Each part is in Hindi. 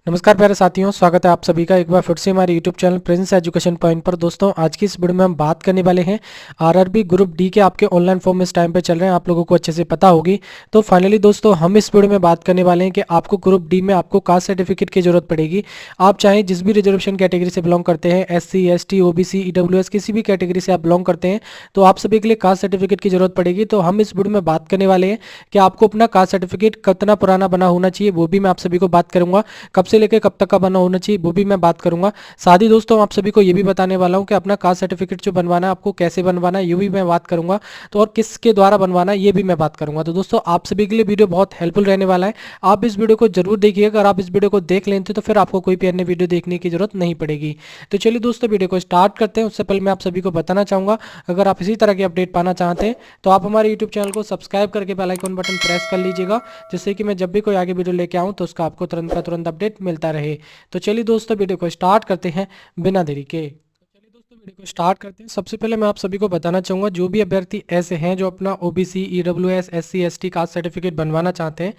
नमस्कार प्यारे साथियों, स्वागत है आप सभी का एक बार फिर से हमारे YouTube channel Prince education point पर। दोस्तों, आज की इस वीडियो में हम बात करने वाले हैं आरआरबी ग्रुप डी के आपके ऑनलाइन फॉर्म इस टाइम पे चल रहे हैं, आप लोगों को अच्छे से पता होगी। तो फाइनली दोस्तों, हम इस वीडियो में बात करने वाले हैं कि आपको ग्रुप डी में आपको कास्ट सर्टिफिकेट की जरूरत पड़ेगी। आप चाहे जिस भी रिजर्वेशन कैटेगरी से बिलोंग करते हैं, SC ST OBC EWS किसी भी कैटेगरी से आप बिलोंग करते हैं, तो आप सभी के लिए कास्ट सर्टिफिकेट की जरूरत पड़ेगी। तो हम इस वीडियो में बात करने वाले हैं कि आपको अपना कास्ट सर्टिफिकेट कितना पुराना बना होना चाहिए, वो भी मैं आप सभी को बात करूंगा। कब से लेकर कब तक का बना होना चाहिए वो भी मैं बात करूंगा। साथ ही दोस्तों, आप सभी को ये भी बताने वाला हूं कि अपना कास्ट सर्टिफिकेट जो बनवाना है आपको कैसे बनवाना है ये भी मैं बात करूंगा। तो और किसके द्वारा बनवाना है ये भी मैं बात करूंगा। तो दोस्तों, आप सभी के लिए वीडियो बहुत हेल्पफुल रहने वाला है। आप इस वीडियो को जरूर देखिएगा। अगर आप इस वीडियो को देख लेते तो फिर आपको कोई भी अन्य वीडियो देखने की जरूरत नहीं पड़ेगी। तो चलिए दोस्तों, वीडियो को स्टार्ट करते हैं। उससे पहले मैं आप सभी को बताना चाहूंगा, अगर आप इसी तरह की अपडेट पाना चाहते हैं तो आप हमारे यूट्यूब चैनल को सब्सक्राइब करके बेल आइकन बटन प्रेस कर लीजिएगा, जिससे कि मैं जब भी कोई आगे वीडियो लेके आऊँ तो उसका आपको तुरंत का तुरंत अपडेट मिलता रहे। तो चलिए दोस्तों, वीडियो को स्टार्ट करते हैं बिना देरी के। वीडियो को स्टार्ट करते हैं। सबसे पहले मैं आप सभी को बताना चाहूंगा, जो भी अभ्यर्थी ऐसे हैं जो अपना OBC EWS SC ST caste certificate बनवाना चाहते हैं,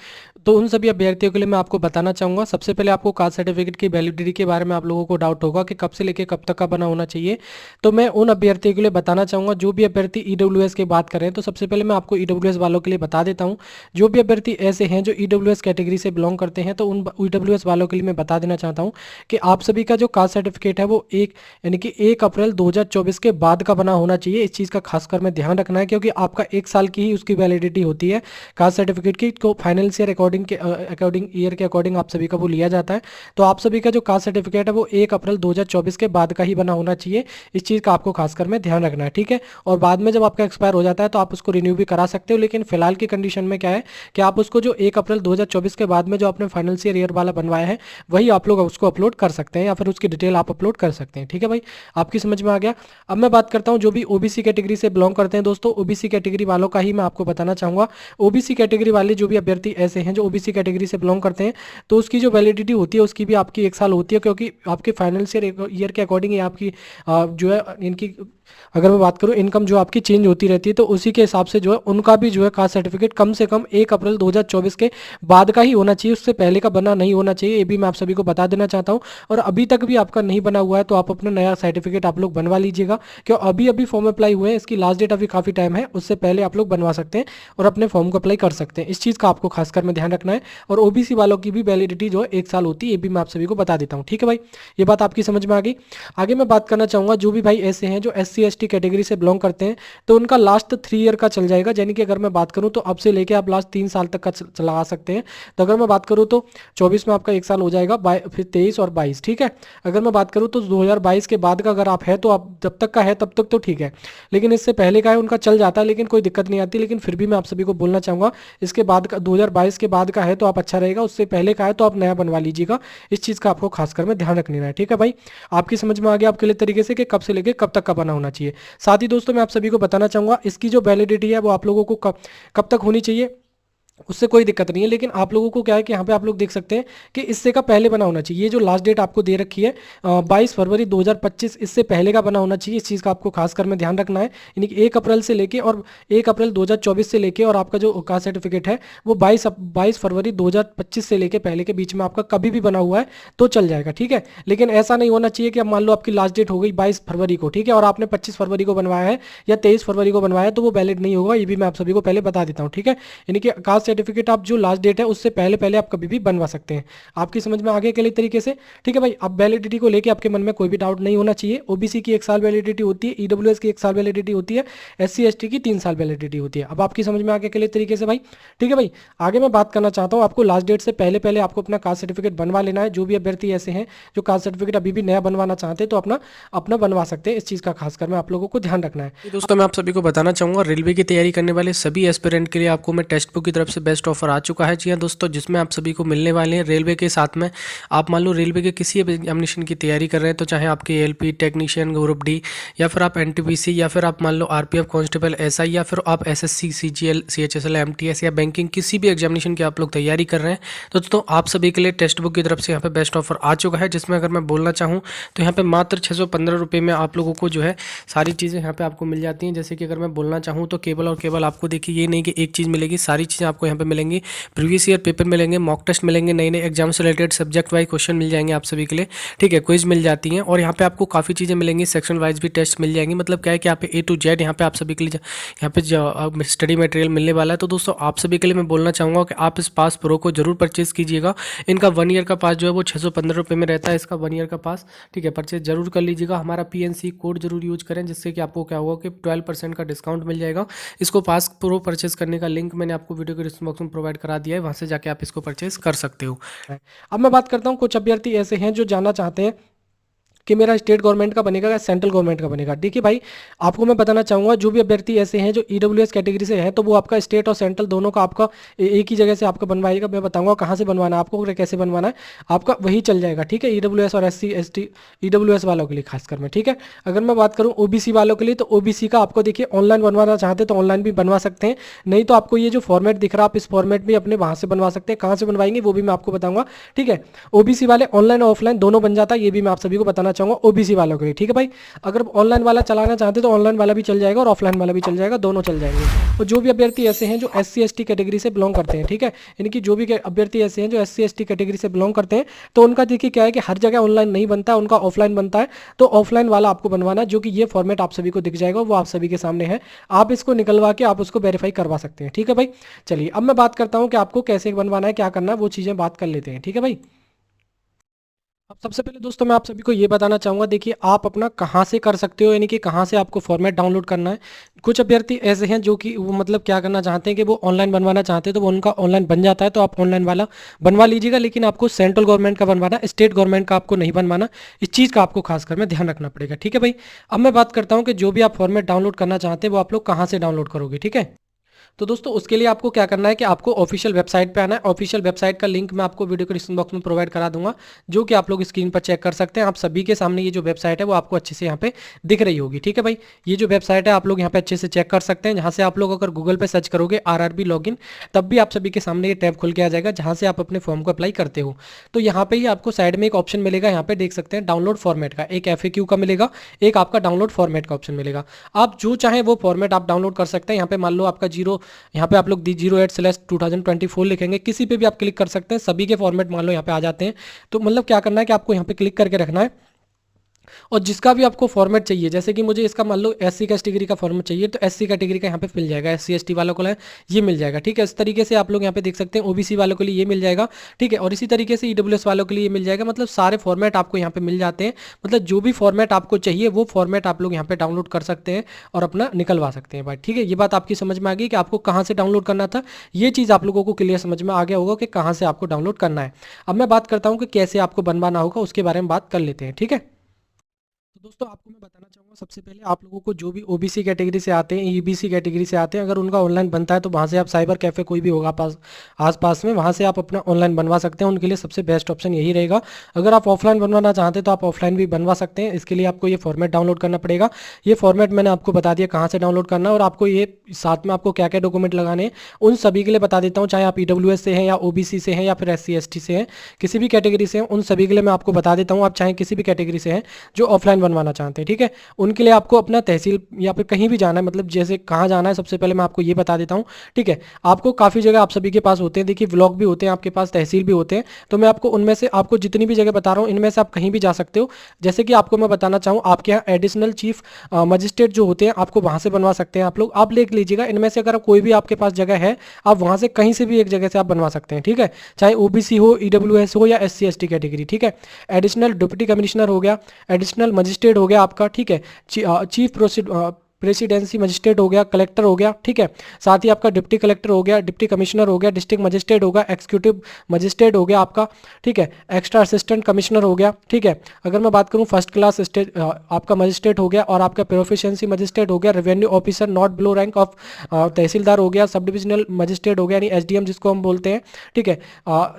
तो उन सभी अभ्यर्थियों के लिए मैं आपको बताना चाहूंगा। सबसे पहले आपको कास्ट सर्टिफिकेट की वैलिडिटी के बारे में आप लोगों को डाउट होगा कि कब से लेकर कब तक का बना होना चाहिए। तो मैं उन अभ्यर्थियों के लिए बताना चाहूंगा, जो भी अभ्यर्थी EWS की बात करें, तो सबसे पहले मैं आपको EWS वालों के लिए बता देता हूँ। जो भी अभ्यर्थी ऐसे हैं जो EWS कैटेगरी से बिलोंग करते हैं, तो उन EWS वालों के लिए मैं बता देना चाहता हूँ कि आप सभी का जो कास्ट सर्टिफिकेट है वो यानी कि 1 अप्रैल 2024 के बाद का बना होना चाहिए। इस चीज़ का खासकर में ध्यान रखना है, क्योंकि आपका 1 साल की ही उसकी वैलिडिटी होती है कास्ट सर्टिफिकेट की। को फाइनेंस ईयर अकॉर्डिंग ईयर के अकॉर्डिंग आप सभी का वो लिया जाता है। तो आप सभी का जो कास्ट सर्टिफिकेट है वो 1 अप्रैल 2024 के बाद का ही बना होना चाहिए। इस चीज़ का आपको खासकर में ध्यान रखना है, ठीक है। और बाद में जब आपका एक्सपायर हो जाता है तो आप उसको रिन्यू भी करा सकते हो, लेकिन फिलहाल की कंडीशन में क्या है कि आप उसको जो 1 अप्रैल 2024 के बाद में जो आपने फाइनेंशियल ईयर वाला बनवाया है वही आप लोग उसको अपलोड कर सकते हैं, या फिर उसकी डिटेल आप अपलोड कर सकते हैं, ठीक है भाई। आपकी समझ में आ गया। अब मैं बात करता हूं जो भी OBC कैटेगरी से बिलोंग करते हैं। दोस्तों, OBC कैटेगरी वालों का ही मैं आपको बताना चाहूंगा। OBC कैटेगरी वाले जो भी अभ्यर्थी ऐसे हैं जो OBC कैटेगरी से बिलोंग करते हैं, तो उसकी जो वैलिडिटी होती है उसकी भी आपकी 1 साल होती है, क्योंकि आपके फाइनेंशियल ईयर के अकॉर्डिंग ये आपकी जो है इनकी, अगर मैं बात करूं, इनकम जो आपकी चेंज होती रहती है, तो उसी के हिसाब से जो है उनका भी जो है कास्ट सर्टिफिकेट कम से कम 1 अप्रैल 2024 के बाद का ही होना चाहिए, उससे पहले का बना नहीं होना चाहिए। ये भी मैं आप सभी को बता देना चाहता हूं। और अभी तक भी आपका नहीं बना हुआ है तो आप अपना नया सर्टिफिकेट आप लोग बनवा लीजिएगा, क्यों अभी अभी फॉर्म अप्लाई हुए हैं, इसकी लास्ट डेट अभी काफ़ी टाइम है, उससे पहले आप लोग बनवा सकते हैं और अपने फॉर्म को अप्लाई कर सकते हैं। इस चीज़ का आपको खासकर में ध्यान रखना है। और OBC वालों की भी वैलिडिटी जो है 1 साल होती है, ये भी मैं आप सभी को बता देता हूँ, ठीक है भाई। ये बात आपकी समझ में आ गई। आगे मैं बात करना चाहूँगा, जो भी भाई ऐसे हैं जो SC ST कैटेगरी से बिलोंग करते हैं, तो उनका लास्ट 3 ईयर का चल जाएगा। यानी कि अगर मैं बात करूँ तो अब से लेके आप लास्ट 3 साल तक का चला सकते हैं। तो अगर मैं बात करूँ तो 24 में आपका 1 साल हो जाएगा, फिर 23 और 22, ठीक है। अगर मैं बात करूँ तो 2022 के बाद का अगर आप है तो आप जब तक का है तब तक तो ठीक है, लेकिन इससे पहले का है उनका चल जाता है, लेकिन कोई दिक्कत नहीं आती। लेकिन फिर भी मैं आप सभी को बोलना चाहूँगा, इसके बाद का 2022 के बाद का है तो आप अच्छा रहेगा, उससे पहले का है तो आप नया बनवा लीजिएगा। इस चीज़ का आपको खासकर में ध्यान रखना है, ठीक है भाई। आपकी समझ में आ गया आपके लिए तरीके से कि कब से लेके कब तक का बना होना चाहिए। साथ ही दोस्तों, मैं आप सभी को बताना चाहूँगा, इसकी जो वैलिडिटी है वो आप लोगों को कब तक होनी चाहिए, उससे कोई दिक्कत नहीं है। लेकिन आप लोगों को क्या है कि यहाँ पे आप लोग देख सकते हैं कि इससे का पहले बना होना चाहिए। ये जो लास्ट डेट आपको दे रखी है 22 फरवरी 2025, इससे पहले का बना होना चाहिए। इस चीज़ का आपको खासकर में ध्यान रखना है। यानी कि 1 अप्रैल से लेके और 1 अप्रैल 2024 से लेके और आपका जो कास्ट सर्टिफिकेट है वो 22 फरवरी 2025 से लेके पहले के बीच में आपका कभी भी बना हुआ है तो चल जाएगा, ठीक है। लेकिन ऐसा नहीं होना चाहिए कि अब मान लो आपकी लास्ट डेट हो गई 22 फरवरी को, ठीक है, और आपने 25 फरवरी को बनवाया है या 23 फरवरी को बनवाया है, तो वो वैलिड नहीं होगा। ये भी मैं आप सभी को पहले बता देता हूँ, ठीक है। यानी कि कास्ट सर्टिफिकेट आप जो लास्ट डेट है उससे पहले पहले आप कभी भी बनवा सकते हैं। आपकी समझ में आगे के लिए तरीके से, ठीक है भाई। अब वैलिडिटी को लेके आपके मन में कोई भी डाउट नहीं होना चाहिए। OBC की 1 साल वैलिडिटी होती है, EWS की 1 साल वैलिडिटी होती है, SC ST की 3 साल वैलिडिटी होती है। अब आपकी समझ में आगे के लिए तरीके से भाई, ठीक है भाई। आगे मैं बात करना चाहता हूँ, आपको लास्ट डेट से पहले पहले आपको अपना कास्ट सर्टिफिकेट बनवा लेना है। जो भी अभ्यर्थी ऐसे हैं जो कास्ट सर्टिफिकेट अभी भी नया बनवाना चाहते हैं तो अपना अपना बनवा सकते हैं। इस चीज़ का खासकर में आप लोगों को ध्यान रखना है। दोस्तों, मैं आप सभी को बताना चाहूँगा, रेलवे की तैयारी करने वाले सभी एस्पिरेंट के लिए आपको मैं टेक्स्ट बुक की तरफ से बेस्ट ऑफर आ चुका है। जी हाँ दोस्तों, जिसमें आप सभी को मिलने वाले हैं रेलवे के साथ में। आप मान लो रेलवे के किसी एग्जामिनेशन की तैयारी कर रहे हैं, तो चाहे आपके LP टेक्नीशियन ग्रुप डी, या फिर आप NTPC, या फिर आप मान लो RPF कांस्टेबल SI, या फिर आप SSC CGL CHSL MTS या बैंकिंग किसी भी एग्जामिनेशन की आप लोग तैयारी कर रहे हैं, तो दोस्तों आप सभी के लिए टेक्स्ट बुक की तरफ से यहाँ पे बेस्ट ऑफर आ चुका है। जिसमें अगर मैं बोलना चाहूँ तो यहाँ पे मात्र 615 रुपये में आप लोगों को जो है सारी चीज़ें यहाँ पे आपको मिल जाती हैं। जैसे कि अगर मैं बोलना चाहूँ तो केवल और केवल आपको देखिए ये नहीं कि एक चीज़ मिलेगी, सारी चीज़ें आपको यहाँ पे मिलेंगी, प्रीवियस ईयर पेपर मिलेंगे, मॉक टेस्ट मिलेंगे, नए नए एग्जाम से रिलेटेड सब्जेक्ट वाइज क्वेश्चन मिल जाएंगे आप सभी के लिए, ठीक है, क्विज मिल जाती हैं। और यहाँ पे आपको काफ़ी चीज़ें मिलेंगी, सेक्शन वाइज भी टेस्ट मिल जाएंगी। मतलब क्या है कि यहाँ पे A to Z यहाँ पे आप सभी के लिए यहाँ पे स्टडी मटेरियल मिलने वाला है। तो दोस्तों आप सभी के लिए मैं बोलना चाहूँगा कि आप इस पास प्रो को जरूर परचेज कीजिएगा। इनका 1 ईयर का पास जो है वो 615 रुपये में रहता है, इसका 1 ईयर का पास, ठीक है, परचेज जरूर कर लीजिएगा। हमारा PNC कोड जरूर यूज करें, जिससे कि आपको क्या होगा कि 12% का डिस्काउंट मिल जाएगा। इसको पास प्रो परचेज करने का लिंक मैंने आपको वीडियो के डिस्क्रिप्शन बॉक्स में प्रोवाइड करा दिया है, वहाँ से जाके आप इसको परचेज कर सकते हो। अब मैं बात करता हूँ, कुछ अभ्यर्थी ऐसे हैं जो जानना चाहते हैं कि मेरा स्टेट गवर्नमेंट का बनेगा या सेंट्रल गवर्नमेंट का बनेगा। देखिए भाई, आपको मैं बताना चाहूँगा, जो भी अभ्यर्थी ऐसे हैं जो EWS कैटेगरी से हैं, तो वो आपका स्टेट और सेंट्रल दोनों का आपका एक ही जगह से आपका बनवाएगा। मैं बताऊंगा कहाँ से बनवाना है आपको और कैसे बनवाना है, आपका वही चल जाएगा, ठीक है। EWS और SC ST EWS वालों के लिए खासकर में, ठीक है। अगर मैं बात करूँ OBC वालों के लिए, तो OBC का आपको देखिए ऑनलाइन बनवाना चाहते हैं तो ऑनलाइन भी बनवा सकते हैं, नहीं तो आपको ये जो फॉर्मेट दिख रहा है आप इस फॉर्मेट में अपने वहाँ से बनवा सकते हैं। कहाँ से बनवाएंगे वो भी मैं आपको बताऊंगा, ठीक है। OBC वाले ऑनलाइन और ऑफलाइन दोनों बन जाता है, ये भी मैं आप सभी को बताना चाहूँगा OBC वालों के लिए, ठीक है भाई। अगर ऑनलाइन वाला चलाना चाहते हैं तो ऑनलाइन वाला भी चल जाएगा और ऑफलाइन वाला भी चल जाएगा, दोनों चल जाएंगे। और जो भी अभ्यर्थी ऐसे हैं जो SC ST कैटेगरी से बिलोंग करते हैं, ठीक है, इनकी जो भी अभ्यर्थी ऐसे हैं जो SC ST कैटेगरी से बिलोंग करते हैं, तो उनका देखिए क्या है कि हर जगह ऑनलाइन नहीं बनता है, उनका ऑफलाइन बनता है। तो ऑफलाइन वाला आपको बनवाना है, जो कि ये फॉर्मेट आप सभी को दिख जाएगा, वो आप सभी के सामने है, आप इसको निकलवा के आप उसको वेरीफाई करवा सकते हैं, ठीक है भाई। चलिए अब मैं बात करता हूँ कि आपको कैसे बनवाना है, क्या करना है, वो चीज़ें बात कर लेते हैं, ठीक है भाई। अब सबसे पहले दोस्तों मैं आप सभी को ये बताना चाहूँगा, देखिए आप अपना कहाँ से कर सकते हो, यानी कि कहाँ से आपको फॉर्मेट डाउनलोड करना है। कुछ अभ्यर्थी ऐसे हैं जो कि वो मतलब क्या करना चाहते हैं कि वो ऑनलाइन बनवाना चाहते हैं, तो वो उनका ऑनलाइन बन जाता है, तो आप ऑनलाइन वाला बनवा लीजिएगा। लेकिन आपको सेंट्रल गवर्नमेंट का बनवाना, स्टेट गवर्नमेंट का आपको नहीं बनवाना, इस चीज़ का आपको खासकर में ध्यान रखना पड़ेगा, ठीक है भाई। अब मैं बात करता हूँ कि जो भी आप फॉर्मेट डाउनलोड करना चाहते हैं वो आप लोग कहाँ से डाउनलोड करोगे, ठीक है। तो दोस्तों उसके लिए आपको क्या करना है कि आपको ऑफिशियल वेबसाइट पे आना है। ऑफिशियल वेबसाइट का लिंक मैं आपको वीडियो के डिस्क्रिप्शन बॉक्स में प्रोवाइड करा दूंगा, जो कि आप लोग स्क्रीन पर चेक कर सकते हैं। आप सभी के सामने ये जो वेबसाइट है वो आपको अच्छे से यहाँ पे दिख रही होगी, ठीक है भाई। ये जो वेबसाइट है आप लोग यहाँ पे अच्छे से चेक कर सकते हैं, जहाँ से आप लोग अगर गूगल पे सर्च करोगे RRB लॉगिन, तब भी आप सभी के सामने ये टैब खुल के आ जाएगा, जहाँ से आप अपने फॉर्म को अप्लाई करते हो। तो यहाँ पे ही आपको साइड में एक ऑप्शन मिलेगा, यहाँ पे देख सकते हैं डाउनलोड फॉर्मेट का, एक FAQ का मिलेगा, एक आपका डाउनलोड फॉर्मेट का ऑप्शन मिलेगा। आप जो चाहें वो फॉर्मेट आप डाउनलोड कर सकते हैं। यहाँ पे मान लो आपका यहाँ पे आप लोग 08/2024 लिखेंगे, किसी पे भी आप क्लिक कर सकते हैं, सभी के फॉर्मेट मान लो यहाँ पे आ जाते हैं। तो मतलब क्या करना है कि आपको यहाँ पे क्लिक करके रखना है, और जिसका भी आपको फॉर्मेट चाहिए, जैसे कि मुझे इसका मान लो SC कैटेगरी का फॉर्मेट चाहिए, तो SC कैटेगरी का यहाँ पे मिल जाएगा, SC ST वालों को ये मिल जाएगा, ठीक है। इस तरीके से आप लोग यहाँ पे देख सकते हैं OBC वालों के लिए ये मिल जाएगा, ठीक है। और इसी तरीके से EWS वालों के लिए ये मिल जाएगा। मतलब सारे फॉर्मेट आपको यहाँ पे मिल जाते हैं, मतलब जो भी फॉर्मेट आपको चाहिए वो फॉर्मेट आप लोग यहाँ पे डाउनलोड कर सकते हैं और अपना निकलवा सकते हैं भाई, ठीक है। ये बात आपकी समझ में आ गई कि आपको कहाँ से डाउनलोड करना था, ये चीज़ आप लोगों को क्लियर समझ में आ गया होगा कि कहाँ से आपको डाउनलोड करना है। अब मैं बात करता हूँ कि कैसे आपको बनवाना होगा, उसके बारे में बात कर लेते हैं, ठीक है। तो दोस्तों आपको मैं बताना चाहूँगा, सबसे पहले आप लोगों को जो भी OBC कैटेगरी से आते हैं, EBC कैटेगरी से आते हैं, अगर उनका ऑनलाइन बनता है तो वहाँ से आप साइबर कैफ़े कोई भी होगा आसपास में, वहाँ से आप अपना ऑनलाइन बनवा सकते हैं। उनके लिए सबसे बेस्ट ऑप्शन यही रहेगा। अगर आप ऑफलाइन बनवाना चाहते हैं तो आप ऑफलाइन भी बनवा सकते हैं। इसके लिए आपको ये फॉर्मेट डाउनलोड करना पड़ेगा। ये फॉर्मेट मैंने आपको बता दिया कहाँ से डाउनलोड करना है, और आपको ये साथ में आपको क्या क्या डॉक्यूमेंट लगाने हैं उन सभी के लिए बता देता हूँ। चाहे आप EWS से हैं या OBC से हैं या फिर SC ST से हैं, किसी भी कैटेगरी से हैं, उन सभी के लिए मैं आपको बता देता हूँ। आप चाहे किसी भी कैटेगरी से हैं जो ऑफलाइन बनवाना चाहते हैं, ठीक है, उनके लिए आपको अपना तहसील या फिर कहीं भी जाना है, मतलब जैसे कहाँ जाना है सबसे पहले मैं आपको ये बता देता हूँ, ठीक है। आपको काफ़ी जगह आप सभी के पास होते हैं, देखिए ब्लॉक भी होते हैं आपके पास, तहसील भी होते हैं, तो मैं आपको उनमें से आपको जितनी भी जगह बता रहा हूँ इनमें से आप कहीं भी जा सकते हो। जैसे कि आपको मैं बताना चाहूँ, आपके यहाँ एडिशनल चीफ मजिस्ट्रेट जो होते हैं आपको वहाँ से बनवा सकते हैं। आप लोग आप लिख लीजिएगा, इनमें से अगर कोई भी आपके पास जगह है आप वहाँ से कहीं से भी एक जगह से आप बनवा सकते हैं, ठीक है। चाहे OBC हो, EWS हो या SC ST कैटेगरी, ठीक है। एडिशनल डिप्टी कमिश्नर हो गया, एडिशनल मजिस्ट्रेट हो गया आपका, ठीक है, चीफ प्रेसिडेंसी मजिस्ट्रेट हो गया, कलेक्टर हो गया, ठीक है। साथ ही आपका डिप्टी कलेक्टर हो गया, डिप्टी कमिश्नर हो गया, डिस्ट्रिक्ट मजिस्ट्रेट होगा, एक्जीक्यूटिव मजिस्ट्रेट हो गया आपका, ठीक है, एक्स्ट्रा असिस्टेंट कमिश्नर हो गया, ठीक है। अगर मैं बात करूं फर्स्ट क्लास आपका मजिस्ट्रेट हो गया, और आपका प्रोफिशिएंसी मजिस्ट्रेट हो गया, revenue officer not below rank of tehsildar हो गया, सब डिविजनल मजिस्ट्रेट हो गया यानी SDM जिसको हम बोलते हैं, ठीक है।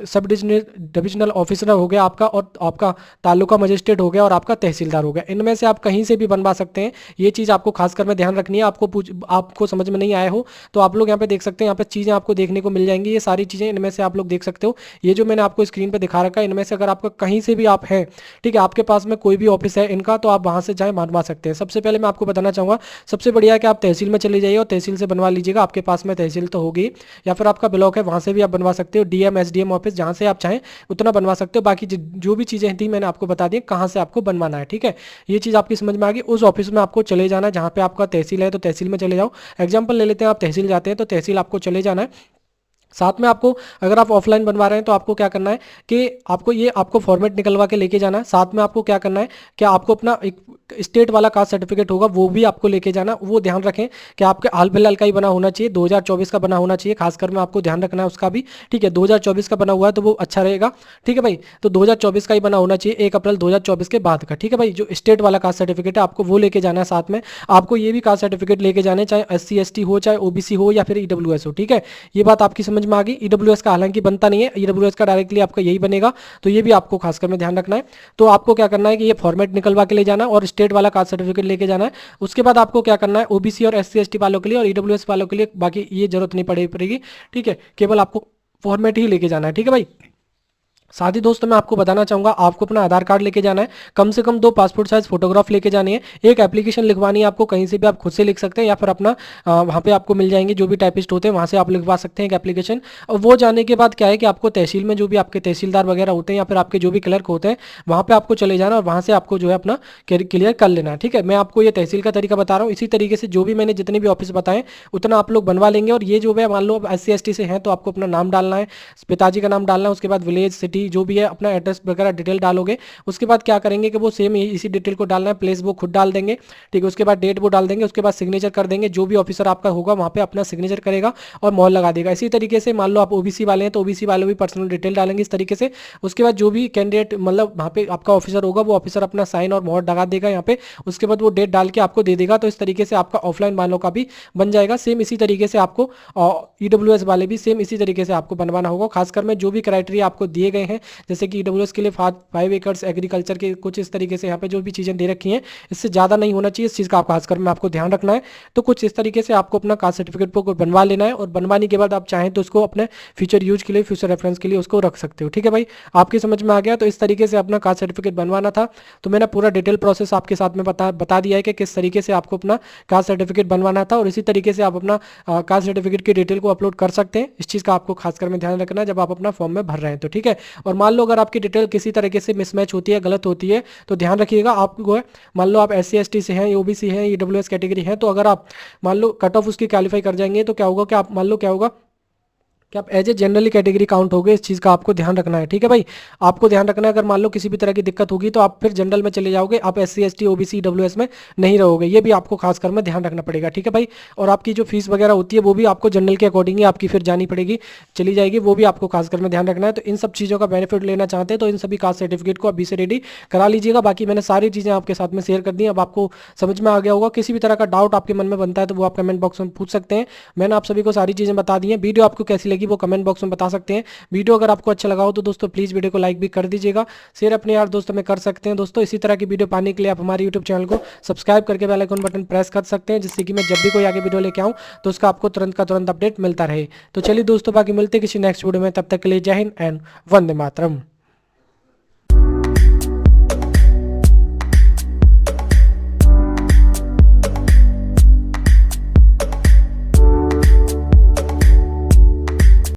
सब डिविजनल ऑफिसर हो गया आपका, और आपका तालुका मजिस्ट्रेट हो गया, और आपका तहसीलदार हो गया। इनमें से आप कहीं से भी बनवा सकते हैं। ये चीज़ आपको खासकर में ध्यान रखनी है। आपको समझ में नहीं आया हो तो आप लोग यहाँ पे देख सकते हैं, यहाँ पे चीज़ें आपको देखने को मिल जाएंगी। ये सारी चीज़ें इनमें से आप लोग देख सकते हो। ये जो मैंने आपको स्क्रीन पे दिखा रखा है, इनमें से अगर आपका कहीं से भी आप हैं, ठीक है, आपके पास में कोई भी ऑफिस है इनका, तो आप वहाँ से जाए बनवा सकते हैं। सबसे पहले मैं आपको बताना चाहूँगा, सबसे बढ़िया है कि आप तहसील में चले जाइए और तहसील से बनवा लीजिएगा। आपके पास में तहसील तो होगी, या फिर आपका ब्लॉक है वहाँ से भी आप बनवा सकते हो। डीएम एसडीएम ऑफिस जहाँ से आप चाहें उतना बनवा सकते हो। बाकी जो भी चीज़ें थी मैंने आपको बता दी कहाँ से आपको बनवाना है, ठीक है। ये चीज़ आपकी समझ में आ गई। उस ऑफिस में आपको चले जाना है जहाँ पे आपका तहसील है, तो तहसील में चले जाओ। एग्जाम्पल ले लेते हैं, आप तहसील जाते हैं तो तहसील आपको चले जाना है। साथ में आपको, अगर आप ऑफलाइन बनवा रहे हैं तो आपको क्या करना है कि आपको फॉर्मेट निकलवा के लेके जाना है। साथ में आपको क्या करना है कि आपको अपना एक स्टेट वाला कास्ट सर्टिफिकेट होगा वो भी आपको लेके जाना। वो ध्यान रखें कि आपके हाल फिलहाल का ही बना होना चाहिए, 2024 का बना होना चाहिए। खासकर में आपको ध्यान रखना है उसका भी, ठीक है। 2024 का बना हुआ है तो वो अच्छा रहेगा, ठीक है भाई। तो 2024 का ही बना होना चाहिए, 1 अप्रैल 2024 के बाद का, ठीक है भाई। जो स्टेट वाला कास्ट सर्टिफिकेट है आपको वो लेके जाना है। साथ में आपको ये भी कास्ट सर्टिफिकेट लेके जाने, चाहे SC ST हो, चाहे OBC हो, या फिर EWS हो, ठीक है। ये बात आपकी समझ में आ गई। EWS का हालांकि बनता नहीं है, EWS का डायरेक्टली आपका यही बनेगा, तो ये भी आपको खासकर में ध्यान रखना है। तो आपको क्या करना है कि ये फॉर्मेट निकलवा के ले जाना और स्टेट वाला कास्ट सर्टिफिकेट लेके जाना है। उसके बाद आपको क्या करना है, OBC और SC ST वालों के लिए और EWS वालों के लिए बाकी ये जरूरत नहीं पड़ेगी, ठीक है। केवल आपको फॉर्मेट ही लेके जाना है, ठीक है भाई। साथ ही दोस्तों मैं आपको बताना चाहूँगा, आपको अपना आधार कार्ड लेके जाना है, कम से कम 2 पासपोर्ट साइज फोटोग्राफ लेके जानी है। एक एप्लीकेशन लिखवानी है आपको, कहीं से भी आप खुद से लिख सकते हैं या फिर अपना वहाँ पे आपको मिल जाएंगे जो भी टाइपिस्ट होते हैं, वहाँ से आप लिखवा सकते हैं एक एप्लीकेशन। और वो जाने के बाद क्या है कि आपको तहसील में जो भी आपके तहसीलदार वगैरह होते हैं या फिर आपके जो भी क्लर्क होते हैं वहाँ पर आपको चले जाना और वहाँ से आपको जो है अपना क्लियर कर लेना है, ठीक है। मैं आपको ये तहसील का तरीका बता रहा हूँ। इसी तरीके से जो भी मैंने जितने भी ऑफिस बताएं उतना आप लोग बनवा लेंगे। और ये जो है मान लो आप SC ST से हैं तो आपको अपना नाम डालना है, पिताजी का नाम डालना है, उसके बाद विलेज सिटी जो भी है अपना एड्रेस वगैरह डिटेल डालोगे। उसके बाद क्या करेंगे कि वो सेम इसी डिटेल को डालना है, प्लेस वो खुद डाल देंगे, ठीक है। उसके बाद डेट वो डाल देंगे, उसके बाद सिग्नेचर कर देंगे। जो भी ऑफिसर आपका होगा वहाँ पे अपना सिग्नेचर करेगा और मोहर लगा देगा। इसी तरीके से मान लो आप OBC वाले हैं तो OBC वाले भी पर्सनल डिटेल डालेंगे इस तरीके से। उसके बाद जो भी कैंडिडेट मतलब वहाँ पे आपका ऑफिसर होगा वो ऑफिसर अपना साइन और मोहर लगा देगा यहाँ पे। उसके बाद वो डेट डाल के आपको दे देगा। तो इस तरीके से आपका ऑफलाइन वालों का भी बन जाएगा। सेम इसी तरीके से आपको EWS वाले भी सेम इसी तरीके से आपको बनवाना होगा। खासकर में जो भी क्राइटेरिया आपको दिए गए हैं, जैसे कि EWS के लिए 5 एकर्स एग्रीकल्चर के कुछ इस तरीके से यहाँ पे जो भी चीज़ें दे रखी हैं, इससे ज़्यादा नहीं होना चाहिए। इस चीज़ का खासकर में आपको ध्यान रखना है। तो कुछ इस तरीके से आपको अपना कास्ट सर्टिफिकेट को बनवा लेना है और बनवाने के बाद आप चाहें तो उसको अपने फ्यूचर यूज के लिए, फ्यूचर रेफरेंस के लिए उसको रख सकते हो, ठीक है भाई। आपकी समझ में आ गया। तो इस तरीके से अपना कास्ट सर्टिफिकेट बनवाना था। तो मैंने पूरा डिटेल प्रोसेस आपके साथ में बता दिया है कि किस तरीके से आपको अपना कास्ट सर्टिफिकेट बनवाना था। और इसी तरीके से आप अपना कास्ट सर्टिफिकेट की डिटेल को अपलोड कर सकते हैं। इस चीज़ का आपको खासकर में ध्यान रखना है जब आप अपना फॉर्म में भर रहे हैं तो, ठीक है। और मान लो अगर आपकी डिटेल किसी तरीके से मिसमैच होती है, गलत होती है, तो ध्यान रखिएगा। आपको मान लो आप SC ST से हैं, OBC हैं, EWS कैटेगरी हैं, तो अगर आप मान लो कट ऑफ उसकी क्वालिफाई कर जाएंगे तो क्या होगा कि आप मान लो क्या होगा कि आप as a generally category count हो गए। इस चीज़ का आपको ध्यान रखना है, ठीक है भाई। आपको ध्यान रखना है अगर मान लो किसी भी तरह की दिक्कत होगी तो आप फिर जनरल में चले जाओगे, आप SC ST OBC EWS में नहीं रहोगे। ये भी आपको खासकर में ध्यान रखना पड़ेगा, ठीक है भाई। और आपकी जो फीस वगैरह होती है वो भी आपको जनरल के अकॉर्डिंग ही आपकी फिर जानी पड़ेगी, चली जाएगी। वो भी आपको खासकर में ध्यान रखना है। तो इन सब चीज़ों का बेनिफिट लेना चाहते हैं तो इन सभी कास्ट सर्टिफिकेट को अभी से रेडी करा लीजिएगा। बाकी मैंने सारी चीज़ें आपके साथ में शेयर कर दी। अब आपको समझ में आ गया होगा। किसी भी तरह का डाउट आपके मन में बनता है तो वो आप कमेंट बॉक्स में पूछ सकते हैं। मैंने आप सभी को सारी चीज़ें बता दी हैं। वीडियो आपको कैसी लगी वो कमेंट बॉक्स में बता सकते हैं। वीडियो अगर आपको अच्छा लगा हो तो दोस्तों प्लीज वीडियो को लाइक भी कर दीजिएगा, शेयर अपने यार दोस्तों में कर सकते हैं। दोस्तों इसी तरह की वीडियो पाने के लिए आप हमारे यूट्यूब चैनल को सब्सक्राइब करके बेल आइकन बटन प्रेस कर सकते हैं, जिससे कि मैं जब भी कोई आगे वीडियो लेके आऊं तो उसका आपको तुरंत का तुरंत अपडेट मिलता रहे। तो चलिए दोस्तों बाकी मिलते हैं किसी नेक्स्ट वीडियो में, तब तक के लिए जय हिंद एंड वंदे मातरम।